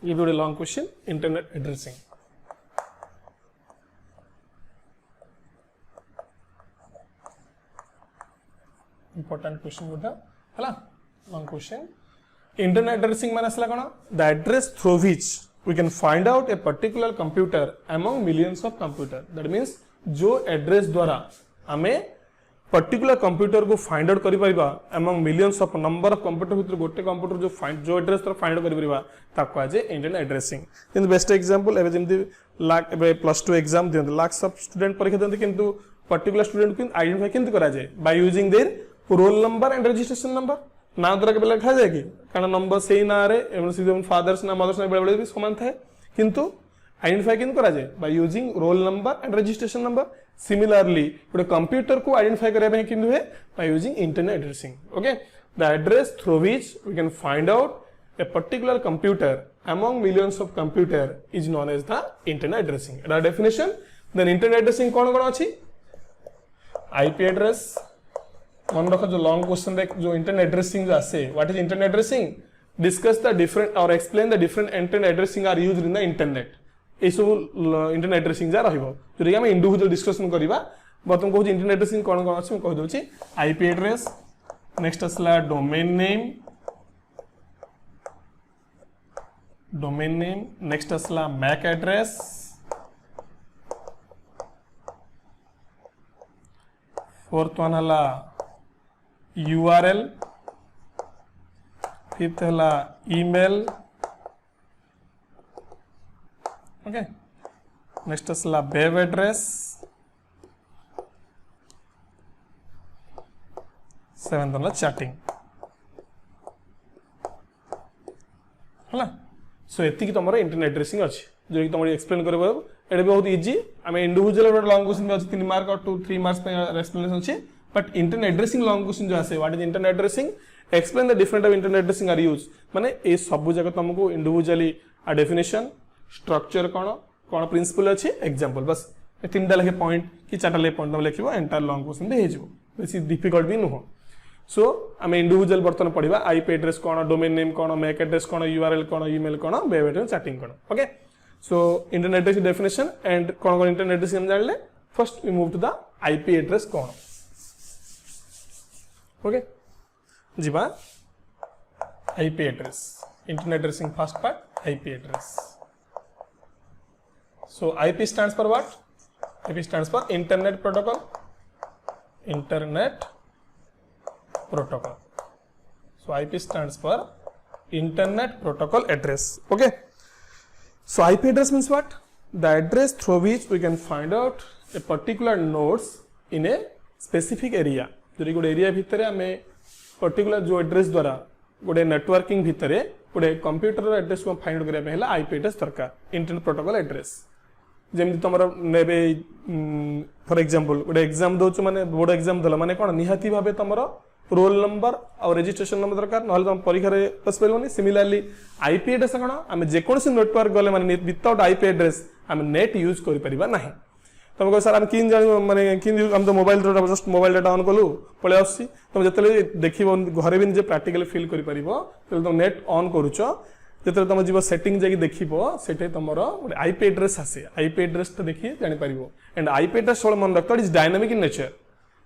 ये भी long question internet addressing important question गोटा हला लॉन्ग क्वेश्चन इंटरनेट एड्रेसिंग माने असला कोन the address through which we can find out a particular computer among millions of computer that means जो address द्वारा हमें पर्टिकुलर कंप्यूटर को फाइंड आउट करि परिबा among millions of number of computer भीतर गोटे कंप्यूटर जो एड्रेस द्वारा फाइंड आउट करि परिबा ताको आज इंटरनेट एड्रेसिंग किंतु बेस्ट एग्जांपल एबे जेमति लाख एबे प्लस 2 एग्जाम दियंत लाख ऑफ स्टूडेंट परीक्षा दियंत किंतु पर्टिकुलर स्टूडेंट को आइडेंटिफाई किंतु करा जाय by using their role number and registration number ना द्वारा के लिखा जाए कि कारण नंबर सेही ना रे एवं सीधे फादर्स ना मदर्स ना बेले भी समान थाए किंतु आइडेंटिफाई किंतु करा जाए by using roll number and registration number similarly गोटे कंप्यूटर को आइडेंटिफाई करबा पे किंतु है by using internet addressing okay the address through which we can find out a particular computer among millions of computer is known as the internet addressing एटा definition then internet addressing कोन कोन अछि IP address मन रखो जो long question रे जो internet addressing जो आसे what is internet addressing discuss the different और explain the different internet addressing are used in the internet ए सब इंटरनेट एड्रेसिंग जा रहइबो जोरि हम इंडिविजुअल डिस्कशन करबा बतम कहू इंटरनेट एड्रेसिंग कोन कोन अछि कह दोछि आईपी एड्रेस नेक्स्ट असला डोमेन नेम नेक्स्ट असला मैक एड्रेस फोर्थ वन हला URL फिफ्थ हला ईमेल ओके नेक्स्ट असला वेब एड्रेस सेवेंथ हला चैटिंग हला सो एति की तमरो इंटरनेट एड्रेसिंग अछि जो कि तमरो एक्सप्लेन करबो एटा बहुत इजी आमे इंडिविजुअल लॉन्ग क्वेश्चन अछि 3 मार्क और 2-3 मार्क्स पे एक्सप्लेनेशन अछि but internet addressing long question जो आसे what is internet addressing explain the different of internet addressing are use माने ए सब जगह तुमको इंडिविजुअली आ डेफिनेशन स्ट्रक्चर कोन प्रिंसिपल अछि एग्जांपल बस ए तीनटा लेखे पॉइंट कि चारटा ले पॉइंट तुम लिखिबो एंटायर लॉन्ग क्वेश्चन दे हेजिबो बेसी डिफिकल्ट भी नुहो सो आमे इंडिविजुअल बर्तन पढिबा आईपी एड्रेस कोन डोमेन नेम कोन मैक एड्रेस कोन यूआरएल कोन ईमेल कोन वेब एड्रेस चैटिंग कोन okay so internet address definition and कोन इंटरनेट एड्रेस हम जानले first we move to the IP address कोन ओके जीवा IP address internet addressing first part IP address so IP stands for what IP stands for internet protocol so IP stands for internet protocol address okay so IP address means what the address through which we can find out a particular nodes in a specific area जरी गोटे area भितरे हमें particular जो address द्वारा गोटे networking भितरे गोटे computer address को find करबा पहला आईपी एड्रेस दरकार इंटरनेट प्रोटोकॉल एड्रेस जेमति तमरो नेबे फॉर एग्जांपल गोटे एग्जाम दोच माने बोर्ड एग्जाम दला माने कोन निहाती भाबे तमरो रोल नंबर और रजिस्ट्रेशन नंबर दरकार नहले तुम परीक्षा रे पास पेलोनी सिमिलरली आईपी एड्रेस कोन हम जे कोनसी नेटवर्क गले माने विदाउट आईपी एड्रेस हम नेट यूज करि परिबा नाही तुम कह सर हम किन जान माने किन हम तो mobile data just mobile data on कलु पळे आसी तुम जतले देखिबो घरे भी जे प्रैक्टिकली फील करि परिबो तले तुम नेट ऑन करूचो जतले तुम जीव सेटिंग जाकी देखिबो सेटे तमरो आईपी एड्रेस आसे आईपी एड्रेस तो देखि जानि परिबो एंड आईपी एड्रेस सोल मन रखतो इज डायनामिक इन नेचर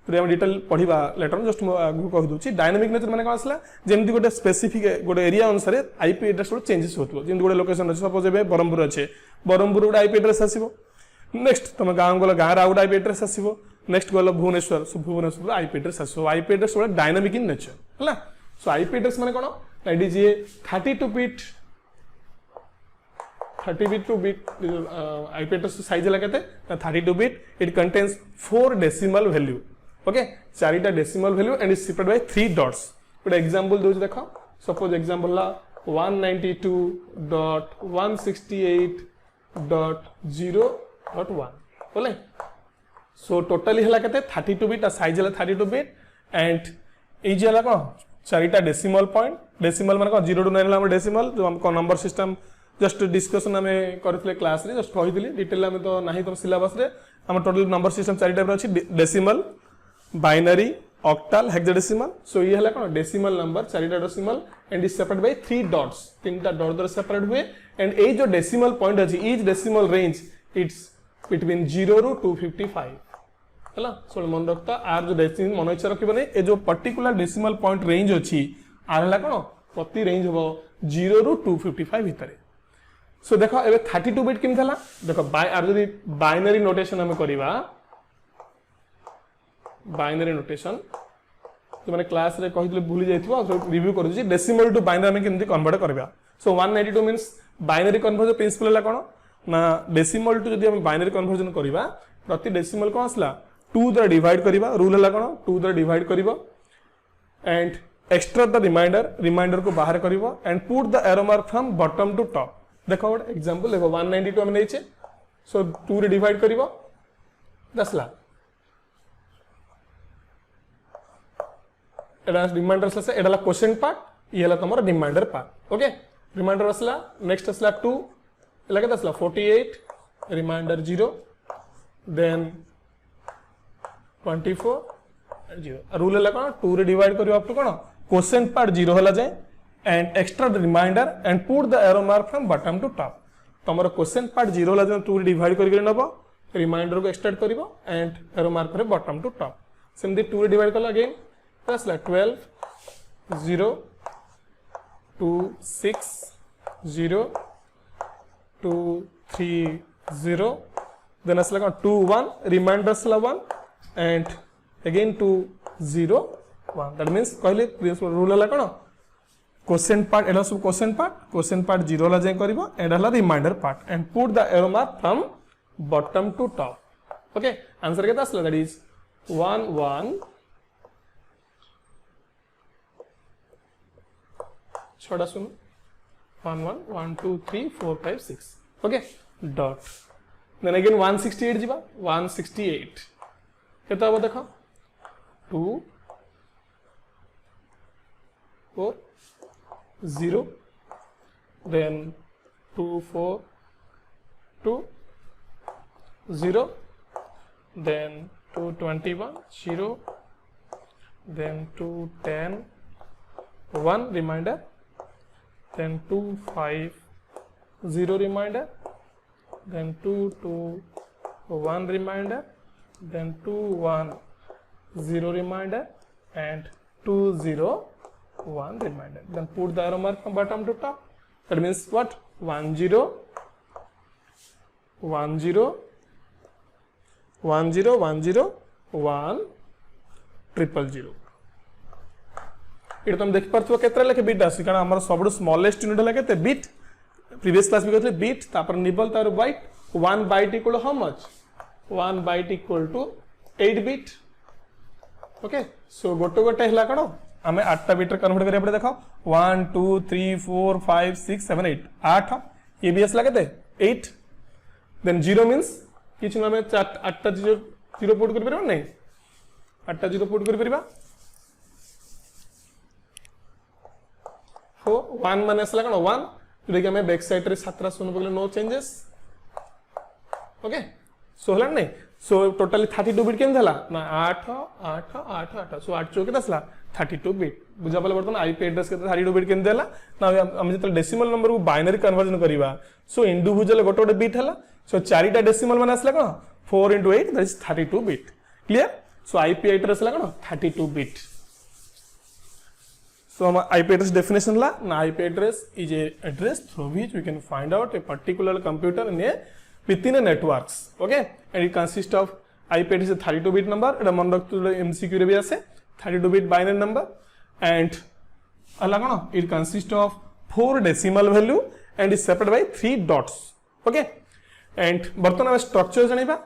तो हम डिटेल पढिबा लेटर जस्ट आगु कह दोची डायनामिक नेचर माने कोन आसला जेमति गोटे स्पेसिफिक गोटे एरिया अनुसार आईपी एड्रेस चेंजेस होतबो जेमति गोटे लोकेशन अछि सपोज एबे बरमपुर अछि बरमपुर गोटे आईपी एड्रेस आसीबो नेक्स्ट तुम गाँव गल गाँव आउट आईपी एड्रेस आसीबो नेक्स्ट गल Bhubaneswar so Bhubaneswar IP address आसीबो आईपी एड्रेस वाला डायनामिक इन नेचर हला सो आईपी एड्रेस माने कोन that is a 32 bit IP address size लगाते 32 bit it contains 4 decimal value okay चारिटा decimal value and is separated by 3 dots गोटे example दोछ देखो सपोज एग्जांपल ला 192.168.0.1 बोले सो टोटली हला केते 32 बिट साइज हला 32 बिट एंड ए जे हला को चारिटा डेसिमल पॉइंट डेसिमल माने को 0 to 9 हला डेसिमल जो हमको नंबर सिस्टम जस्ट डिस्कशन आमे करथले क्लास रे जस्ट कहितली डिटेल आमे तो नाही तो सिलेबस रे हम टोटल नंबर सिस्टम चारि टाइप रे अछि decimal binary octal hexadecimal. So ये है कौन डेसिमल नंबर चारिटा decimal and is separate by 3 dots, तीनटा डॉट द्वारा सेपरेट हुए एंड ए जो डेसिमल पॉइंट अछि is decimal range it's between 0 ରୁ 255 हला. सो मन रखता आर जो डेसिमल मन इच्छा रखिबो नै ए जो पर्टिकुलर डेसिमल पॉइंट रेंज अछि आर हला कोन प्रति रेंज हो 0 ରୁ 255 भितरे. सो देखो एबे 32 बिट किम थला देखो बाय आर जदी बाइनरी नोटेशन हम करिवा बाइनरी नोटेशन तो माने क्लास रे कहितले भूली जाइथिबो रिव्यू कर दिछि डेसिमल टू बाइनरी में केमति कन्वर्ट करबा. सो 192 मींस बाइनरी कन्वर्जन प्रिंसिपल हला कोन ना डेसिमल टू जदी हम बाइनरी कन्वर्जन करिवा प्रति डेसिमल कोन आसला 2 द्वारा डिवाइड करिवा. रूल हला कोन 2 द्वारा डिवाइड करिवो एंड एक्स्ट्रा द रिमाइंडर को बाहर करिवो and put the arrow mark from bottom to top. देखो गोटे एग्जांपल देखो 192 हम नैचे. सो 2 रे डिवाइड करिवो 10 लाख एडा रिमाइंडर से एडा क्वेश्चन पार्ट ये हला तमरा रिमाइंडर पार्ट. ओके रिमाइंडर असला नेक्स्ट असला 2 एला केता असला 48 रिमाइंडर 0 देन 24 0. रूल हला कोन 2 रे डिवाइड करिवो अप टू कोन क्वेश्चन पार्ट 0 हला जाय and extra the reminder and put the arrow mark from bottom to top. तमरो क्वेश्चन पार्ट 0 ला जन 2 डिवाइड करके नबो रिमाइंडर को एक्सट्रैक्ट करिवो एंड एरो मार्क करे बॉटम टू टॉप. सेमदी 2 डिवाइड करला अगेन प्लस ला 12 0 2 6 0 2 3 0 देन असला का 2 1 रिमाइंडर असला 1 एंड अगेन 2 0 1. दैट मींस कहले रूल हला कोन क्वेश्चन पार्ट एडा सब क्वेश्चन पार्ट 0 ला जाय करबो एडा हला remainder part and put the arrow mark from bottom to top. Okay answer केता असला दैट इज 1 1 छोड़ा सुन 1 1 1 2 3 4 5 6. ओके डॉट देन अगेन 168 जीवा 168 केता हो देखो 2 4 0 then 2 4 2 0 then 221 0 then 210 1 reminder then 2 5 0 reminder then 2 2 1 reminder then 2 1 0 reminder and 2 0 1 reminder. Then put the arrow mark from bottom to top. That means what? 1 0 1 0 1 0 1 0 1 triple 0. ये तुम देख पारथो केतरा लेके bit आसी कारण हमर सबडू स्मॉलेस्ट यूनिट हला केते बिट प्रीवियस क्लास में कहते बिट तापर निबल तार byte 1 byte equal how much 1 byte equal to 8 bit. Okay so गोटे गोटे हला कोन हमें 8टा बिट कन्वर्ट करिया पड़े. देखो 1 2 3 4 5 6 7 8 8 ये भी असला केते 8 देन 0 मींस किछ न हमें 8टा 0 पुट कर परबा नहीं 8टा 0 पुट कर परबा हो 1 माने असला कोन 1 जो कि हमें बैक साइड रे 7 शून्य पगले नो चेंजेस. ओके सो हला नहीं सो टोटली 32 बिट केम थला ना 8 8 8 8 सो 8 चौके दसला 32 बिट बुझा पले बर्तन आईपी एड्रेस के 32 बिट केम देला ना हम जत डेसिमल नंबर को बाइनरी कन्वर्जन करिवा सो इंडिविजुअल गोटे गोटे बिट हला सो चारिटा डेसिमल माने असला कोन 4 into 8 that is 32 bit. Clear. So IP address हला कोन 32 बिट. सो हम आईपी एड्रेस डेफिनेशन ला ना IP address is a address through which we can find out a particular computer in a within a networks. Okay and it consists of IP address is a 32 bit number eta मन रखतो MCQ रे भी आसे 32 bit binary number and अला कोन it consists of 4 decimal value and is separated by 3 dots. Okay and बर्तन हम structure जानिबा.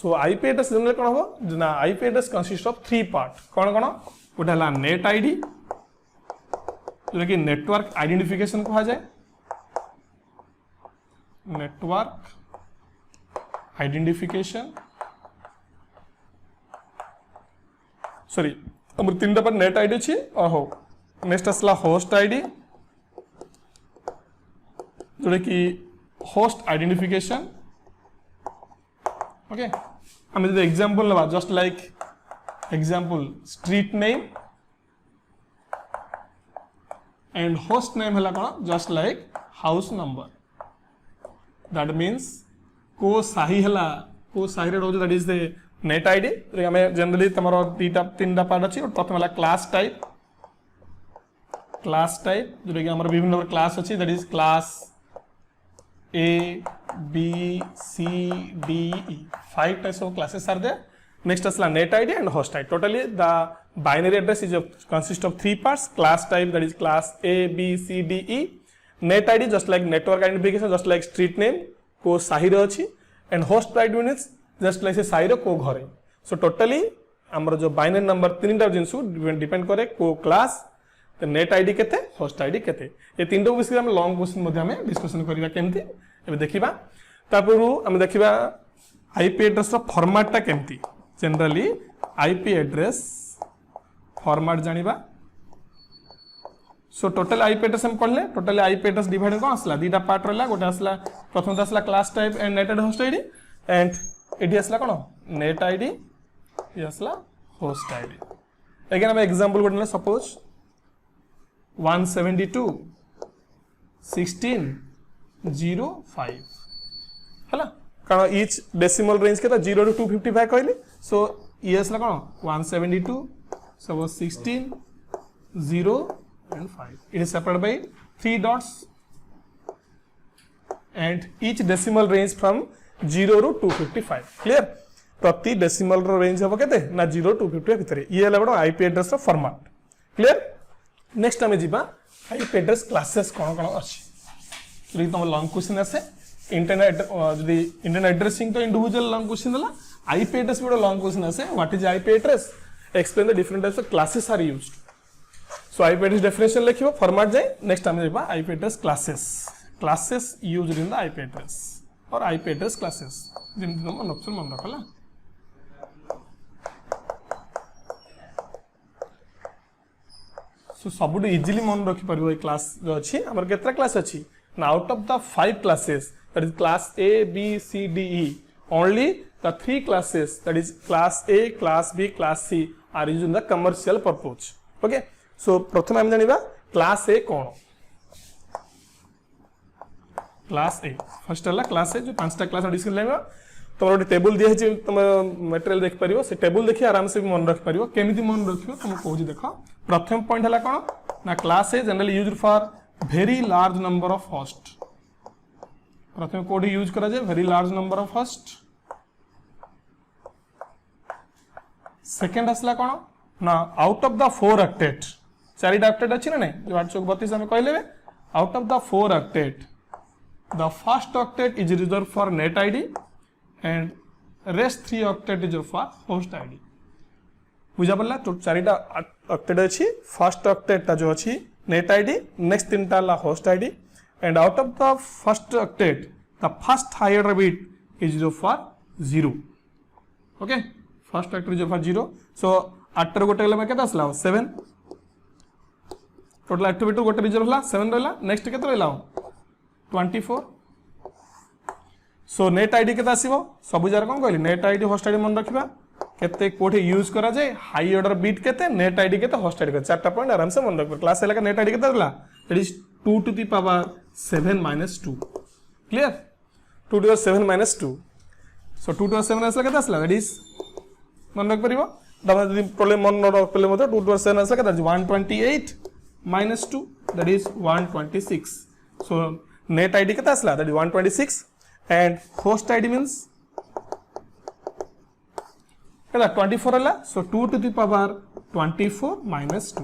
सो IP address general कोन हो ना IP address consists of 3 part कोन कोन गोटे हला नेट आईडी जो कि नेटवर्क आइडेंटिफिकेशन कहा जाए नेटवर्क आइडेंटिफिकेशन सॉरी हमर तीनटा पर नेट आईडी छी हो नेक्स्ट असला होस्ट आईडी जोड़े कि होस्ट आइडेंटिफिकेशन. ओके हम जो एग्जांपल लेबा just like example street name and host name है कौन just like house number that means को साही है को साही रे रोज that is the net ID हमें जनरली तमरो तीटा तीनटा पार्ट अछि प्रथम वाला क्लास टाइप जो कि हमर विभिन्न प्रकार क्लास अछि that is class A B C D E 5 types of classes are there. Next is net ID and host ID. Totally the binary address is consist of 3 parts: class type that is class A B C D E, net ID just like network identification just like street name को साही रे अछि and host ID means just like से साही रे को घरे. So totally हमर जो binary number तीनटा जिंसु डिपेंड करे को क्लास तो नेट आईडी केते होस्ट आईडी केते ये तीनटा विषय हम लॉन्ग क्वेश्चन मध्ये हम डिस्कशन करिवा केमती एबे देखिबा तापुरु हम देखिबा आईपी एड्रेस रो फॉर्मेट ता केमती जनरली आईपी एड्रेस फॉर्मेट जानिबा सो टोटल आईपी एड्रेस हम पढ़ले टोटल आईपी एड्रेस डिवाइड कोन असला दीटा पार्ट रहला गोटे असला प्रथम असला class type and net host ID and एडी असला कोन नेट आईडी ये असला होस्ट आईडी अगेन हम एग्जांपल गोटे सपोज 172 1605 हला कारण ईच डेसिमल रेंज के 0 टू 255 कहली सो ये असला कोन 172 सब 16 0 and 5 it is separated by 3 dots and each decimal range from 0 to 255 clear प्रति डेसिमल रो रेंज हबो केते ना 0 टू 255 भितरे ये हला बडो आईपी एड्रेस रो फॉर्मेट क्लियर नेक्स्ट हमें जीवा आईपी एड्रेस क्लासेस कोन कोन अछि तो तुम लॉन्ग क्वेश्चन आसे इंटरनेट जदी इंटरनेट एड्रेसिंग तो इंडिविजुअल लॉन्ग क्वेश्चन हला आईपी एड्रेस बडो लॉन्ग क्वेश्चन आसे what is IP address explain the different types of classes are used so IP address definition लिखिबो फॉर्मेट जाय नेक्स्ट हमें जीवा IP address classes used in the IP address और IP address classes जिन तुम option मन रखला सो सबुड easily मन रखि परिबो ए क्लास जो अछि हमर केत्रा क्लास अछि ना out of the 5 classes that is class A B C D E only the 3 classes that is class A class B class C are used in the commercial purpose okay so प्रथम हम जानिबा class A कोन class A first हला class A जो पांचटा class discuss लेबा तो गोटे table दिया है तुम मटेरियल देख पारिबो से टेबल देखि आराम से मन रख पारिबो केमिति मन रखियो तुम कहू देखो प्रथम पॉइंट हला कोन ना class A generally used for very large number of host प्रथम कोड यूज करा जाय very large number of host second असला कोन ना आउट ऑफ द 4 ऑक्टेट चारिटा ऑक्टेट अछि ना नै जो 832 हम कहलेबे out of the 4 octet the first octet is reserve for net ID and rest 3 octet is for host id बुझा पड़ला तो चारिटा ऑक्टेट अछि फर्स्ट ऑक्टेट ता जो अछि नेट आईडी नेक्स्ट तीनटा ला host ID and out of the first octet the first higher bit is for 0 okay first octet is for 0 so 8 रो गोटे लेबा केता असला 7 टोटल 8 बिट गोटे रिजर्व हला 7 रहला नेक्स्ट केते रहला 24 सो नेट आईडी केता आसीबो सब जार कोन कहली नेट आईडी होस्ट आईडी मन रखिबा केते कोठे यूज करा जाय हाई ऑर्डर बिट केते नेट आईडी केते होस्ट आईडी केते चारटा पॉइंट आराम से मन रखबो क्लास एला का नेट आईडी केते रहला that is 2 to the power 7 minus 2 clear 2 to the 7 minus 2 so 2 to the 7 असला केते असला दैट इज मन रख परिबो दबा जदी प्रॉब्लम मन न रख पले मते 2 टू द 7 असला केते 128 minus 2 that is 126 so net ID केते असला that is 126 and host id means कला 24 हला so 2 to the power 24 minus 2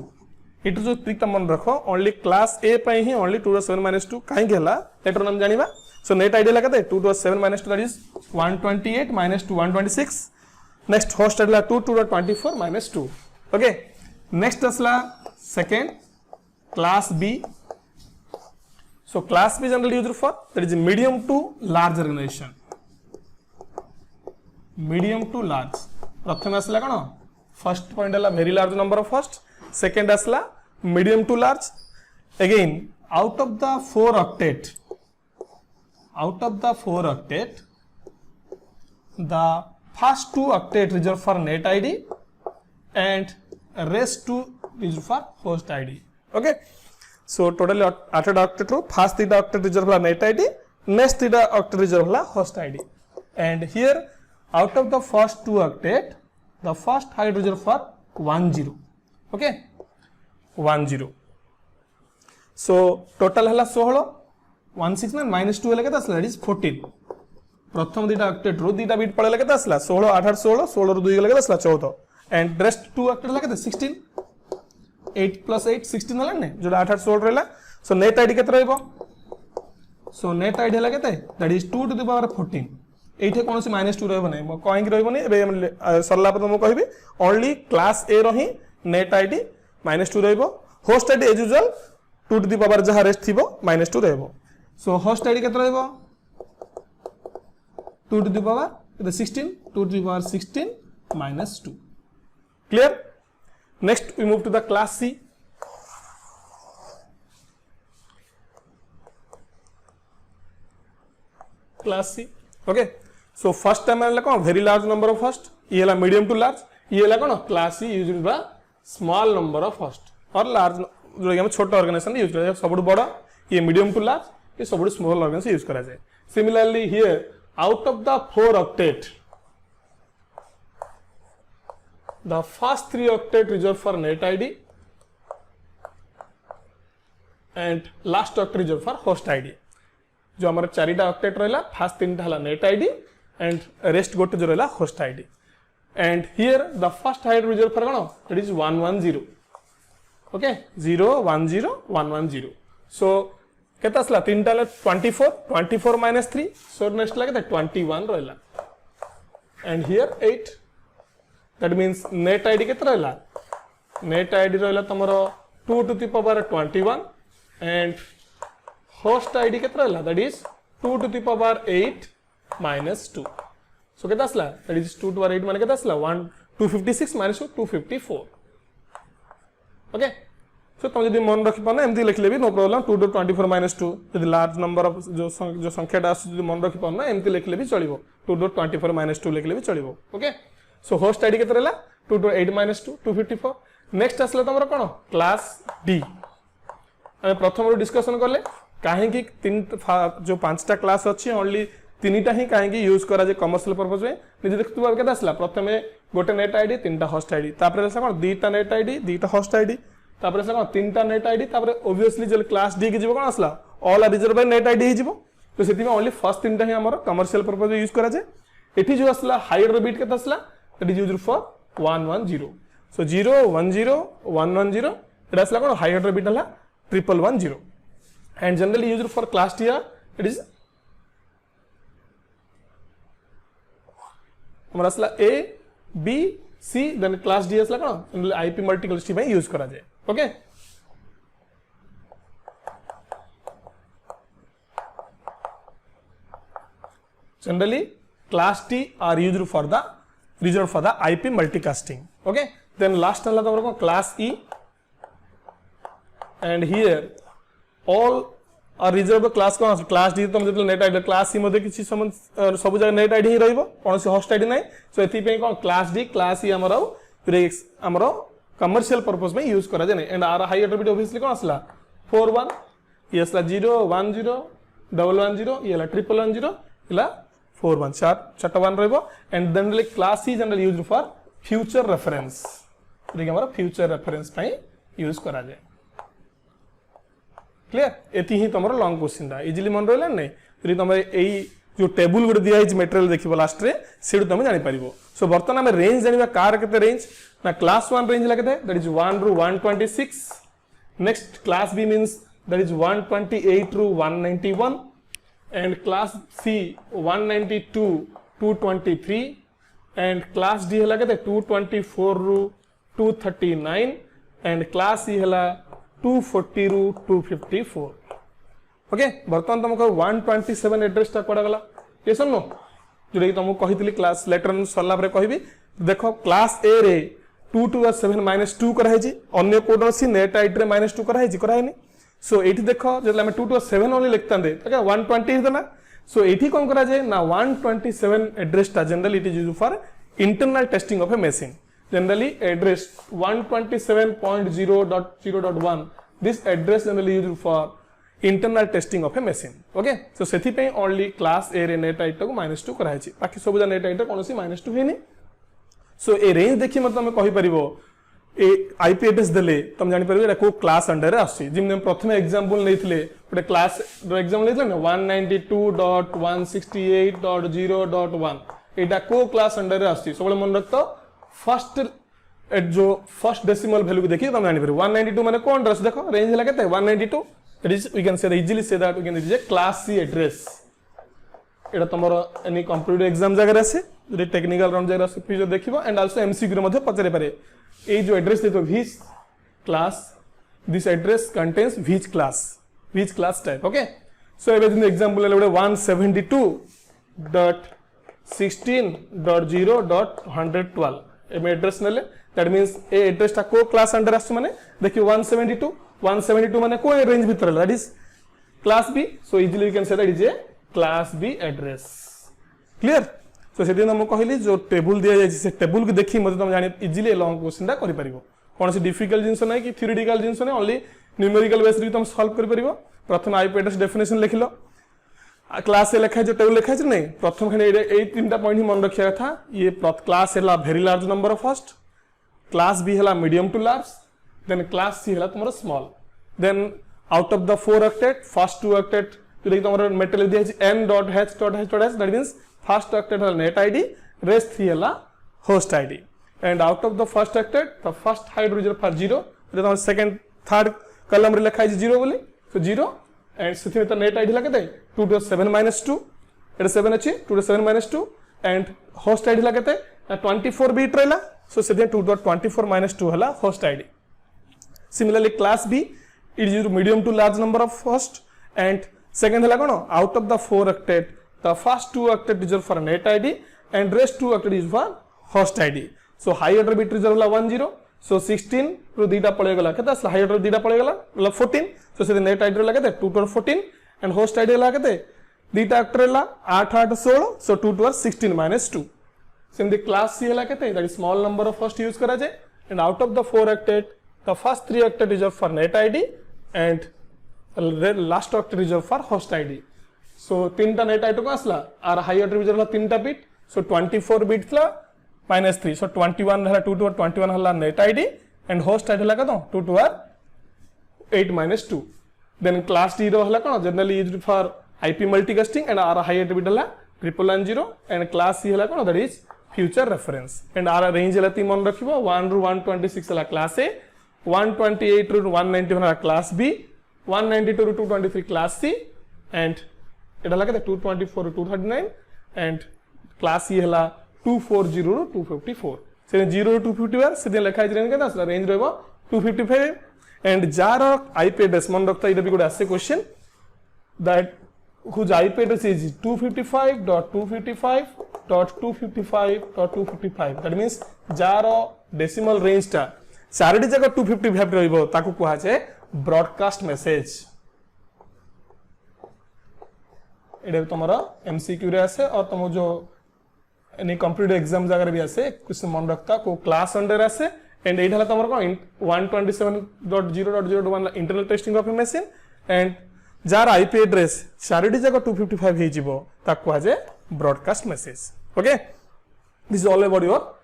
it जो ट्रिक मन रखो ओनली क्लास A पई ही ओनली 2 टू द 7 minus 2 काहे गेला लेटर नाम जानिबा सो नेट आईडी लगाते 2 to the 7 minus 2 that is 128 minus 2 126 next host id ला 2 to the 24 minus 2 okay next असला second class B so class B generally used for that is medium to large organization medium to large प्रथम असला कोन first point हला very large number of host second असला medium to large again out of the 4 octet the first 2 octet reserved for net id and rest 2 is for host ID. Okay, so totally 8 octet ro first 3 octet reserve la net ID, next 3 octet reserve la host ID, and here out of the first 2 octet the first height reserve for 10. Okay, 10. So total hela 16, 169 minus 2 hela that is 14. प्रथम दुटा octet रो दुटा bit पळेला केते असला 16 8 16 16 रो 2 गेला केते असला 14 and rest 2 octet ला केते 16 8 plus 8 16 हला ने जोडा 8 8 16 रहला. सो नेट आईडी केते रहइबो, सो नेट आईडी हला केते that is 2 to the power 14. एठे कोनोसी माइनस 2 रहबो नै, म कहीं कि रहबो नै. एबे सरला पर म कहबी ओनली क्लास ए रही नेट आईडी माइनस 2 रहइबो, host ID as usual 2 to the power जहा रेस्ट थिबो माइनस 2 रहइबो. सो होस्ट आईडी केते रहइबो 2 to the power 16, 2 to the power 16 minus 2. Clear? Next we move to the class C. Class C. Okay, so first time I like very large number of host, ये ला medium to large, ये ला कौन class C using the small number of host और large जो कि हम छोटा organisation use करा जाए, सब बड़ा ये medium to large, ये सब small ऑर्गेनाइजेशन यूज करा जाए. Similarly here out of the 4 octet the first 3 octet reserved for net ID and last octet reserved for host ID. जो हमारे 4टा ऑक्टेट रहला फर्स्ट 3टा हला नेट आईडी एंड रेस्ट गोटे जो रहला host ID. And here the first height reserve for cone that is 110. Okay 0 1 0 1 1 0. सो केता असला 3टा ले 24 24 minus 3, सो नेक्स्ट लागे 21 रहला and here 8. That means net ID केता रहला, नेट आईडी रहला तमरो 2 to the power 21 and host ID केतना रहला that is 2 to the power 8 minus 2. So केता असला that is 2 to the power 8 माने केता असला 1 256 minus 254. ओके सो तुम जदी मन रखि पाना एमती लिखले भी नो प्रॉब्लम. 2 to 24 minus 2 जदी लार्ज नंबर ऑफ जो संख्याटा आस जदी मन रखि पाना एमती लिखले भी चलिबो. 2 to 24 minus 2 लिखले भी चलिबो. ओके सो होस्ट आईडी केतना रहला 2 to 8 minus 2 254. नेक्स्ट असला तमरो कोन क्लास डी. हम प्रथम रो डिस्कशन करले कहीं तीन जो 5टा क्लास अच्छी ओनली 3टा ही कहीं यूज करा जे कमर्शियल पर्पस में निजे देखतु केदा असला प्रथमे गोटे नेट आईडी 3टा होस्ट आईडी तापर ऐसा कोन 2टा नेट आईडी 2टा होस्ट आईडी तापर ऐसा कोन 3टा नेट आईडी तापर ऑब्वियसली जे क्लास डी के जीवो कोन असला all are reserve by net ID ही जीवो. तो सेति में ओनली फर्स्ट 3टा ही हमर कमर्शियल पर्पस में यूज करा जे. एठी जो असला हायर बिट केता असला दैट इज यूज्ड फॉर 110. सो 0 1 0 1 1 0 एटा असला कोन हायर बिट हला 1 and generally used for class D it is हमारा असला A B C then class D असला कोन IP मल्टीक्लास में यूज करा जाए. Okay generally class D are used for the reserved for the IP multicasting. Okay then last वाला तो हमको class E and here all are reserved class cone class D तुम जतले net ID class C मध्ये किछि सब जगह net ID ही रहइबो कोनसी host ID नै. सो एथि पे कोन क्लास डी क्लास ई हमरो रेक्स हमरो कमर्शियल पर्पस में यूज करा जे नै. And are high attribute obviously कोन असला 41 ये असला 0 1 0 1 1 0 ये ला 1 1 0 इला 4 1 4 1 रहइबो. And generally class C generally used for future reference देखि हमरो फ्यूचर रेफरेंस पई यूज करा जाय. क्लियर एति ही तमरो लॉन्ग क्वेश्चन दा इजीली मन रहला नै. यदि तमे एई जो टेबल गुड दिया हिज मटेरियल देखिबो लास्ट रे सेडु तमे जानि परिबो. सो बर्तन हम रेंज जानिबा कार केते रेंज ना क्लास 1 रेंज लागते that is 1 ru 126. Next class B means that is 128 ru 191 and class C 192 223 and class D हला केते 224 ru 239 एंड क्लास सी हला 240 ru 254. ओके बर्तमान तुमको 127 एड्रेस ता कोडा गला ये सुनो जोडे कि तुमको कहितली क्लास लेटर सरला परे कहबी. देखो क्लास ए रे 2 to the 7 minus 2 करा है जी अन्य कोडसी नेट आईडी रे -2 करा है जी करा है नि. सो एठी देखो जले हम 2 to the 7 ओनली लिखतांदे ओके 120 है ना. सो एठी कोन करा जाय ना 127 एड्रेस ता generally it is used for internal testing of a machine. generally address 127.0.0.1 this address generally used for internal testing of a machine. Okay, so सेथि पे only class A रे net height को -2 करा है बाकी सब net height कोनोसी -2 हेनी. सो ए रेंज देखि मतलब हम कहि परिबो ए आईपी एड्रेस देले तुम जानि परिबो एटा को क्लास अंडर रे आसी जिम हम प्रथम एग्जांपल लेथिले ओटे क्लास रो एग्जांपल लेथिले ना 192.168.0.1 एटा को क्लास अंडर रे आसी सबले मन रखतो फर्स्ट जो फर्स्ट डेसिमल वैल्यू को देखि तुम जानि परिबो 192 माने कोन एड्रेस देखो रेंज हला केते 192 that is we can say easily say that we can is a class C address. Etah तमरो any computer exam जगह आसे जे टेक्निकल राउंड जगह आसे फिर देखिबो एंड आल्सो एमसीक्यू रे मध्ये पचरे पारे ए जो एड्रेस देतो which class this address contains which class type. Okay, so एबे दिन एग्जांपल ले 172.16.0.112 एबे एड्रेस नेले दैट मींस ए एड्रेस ता को क्लास अंडर आसु माने देखियो 172 माने को रेंज भीतर that is class B. So easily you can say that is a class B address. Clear. So से दिन हम कहली जो टेबल दिया जाय से टेबल को देखि मते तुम जानि इजीली लॉन्ग क्वेश्चन दा करि परिबो कोन से डिफिकल्ट जिंस नै कि थ्योरेटिकल जिंस नै ओनली न्यूमेरिकल बेस रे तुम सॉल्व करि परिबो. प्रथम आईपी एड्रेस डेफिनेशन लिखिलो क्लास ए लिखा जो टेबल लिखा नै प्रथम खने ए तीनटा पॉइंट ही मन रखिया था. ये क्लास एला very large number of first, class B हला medium to large, then class C हला तुमरो small. Then out of the 4 octet first 2 octet तो देखि तुमरो मेटल दिया है n.h that means first octet हला नेट आईडी, रेस्ट 3 हला host ID. And out of the first octet the first hydrogen for 0 तो तुम सेकंड थर्ड कॉलम रे लिखा है 0 बोली तो 0 एंड सेथि त नेट आईडी लगे 2 to 7 - 2 एटा 7 अछि 2 to 7 - 2 एंड होस्ट आईडी लगे 24 बिट रहला. सो सेथि 2 to 24 - 2 हला host ID. Similarly class B it is medium to large number of host and second हला कोन out of the 4 octet the first 2 octet reserve for net ID and rest 2 octet is for host ID. So high order bit reserve हला 10 सो 16 रो दीटा पळे गला केता high order दीटा पळे गला मतलब 14. सो से net ID लगे 2 to 14 एंड होस्ट आईडी लगे दीटा octet हला 8 8 16 सो 2 to 16 - 2. सिम द क्लास सी हला केते that is small number of first use करा जाय and out of the 4 octet the first 3 octet reserve for net ID and last octet reserve for host ID. So तीनटा net ID को आसला are high order reserve तीनटा bit so 24 bit थला -3 so 21 हला 2 to 21 हला net ID and host ID लगा दो 2 to 8 - 2. Then class D रो हला कोन generally used for IP multicasting and are high order bit हला 110 एंड क्लास सी हला कोन that is future reference and are range हला ती मन रखिबो 1 ରୁ 126 हला क्लास ए, 128 ରୁ 191 हला क्लास बी, 192 ରୁ 223 क्लास सी एंड एटा लगे 224 ରୁ 239 एंड क्लास सी हला 240 ରୁ 254. से 0 ରୁ 251 से लिखा है रेंज केता रेंज रहबो 255 एंड जार आईपी एड्रेस मन रखता इटा भी गुड आसे question that whose IP address is 255.255.255.255 that means jar decimal range टा चारटी जगह 255 रहइबो ताकू कुहा छै ब्रॉडकास्ट मैसेज. एडे तमरा एमसीक्यू रे आसे और तुम जो एनी कंप्यूटर एग्जाम जगह भी आसे कुछ मन रखता को क्लास अंडर आसे एंड एटा हला तमरा को 127.0.0.1 internal testing of a machine and जार आईपी एड्रेस चारटी जगह 255 हे जिवो ताकू कुहा छै broadcast message. Okay, this is all about your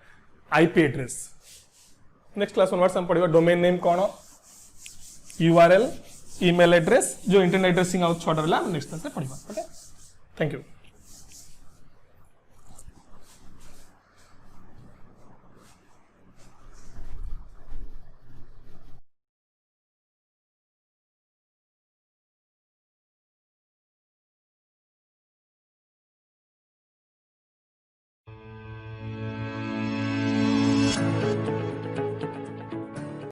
IP address. Next class onwards हम पढ़िबा डोमेन नेम कोन, यूआरएल, ईमेल एड्रेस जो इंटरनेट एड्रेसिंग आउट छोड़ रहला नेक्स्ट क्लास में पढ़िबा. Okay, thank you.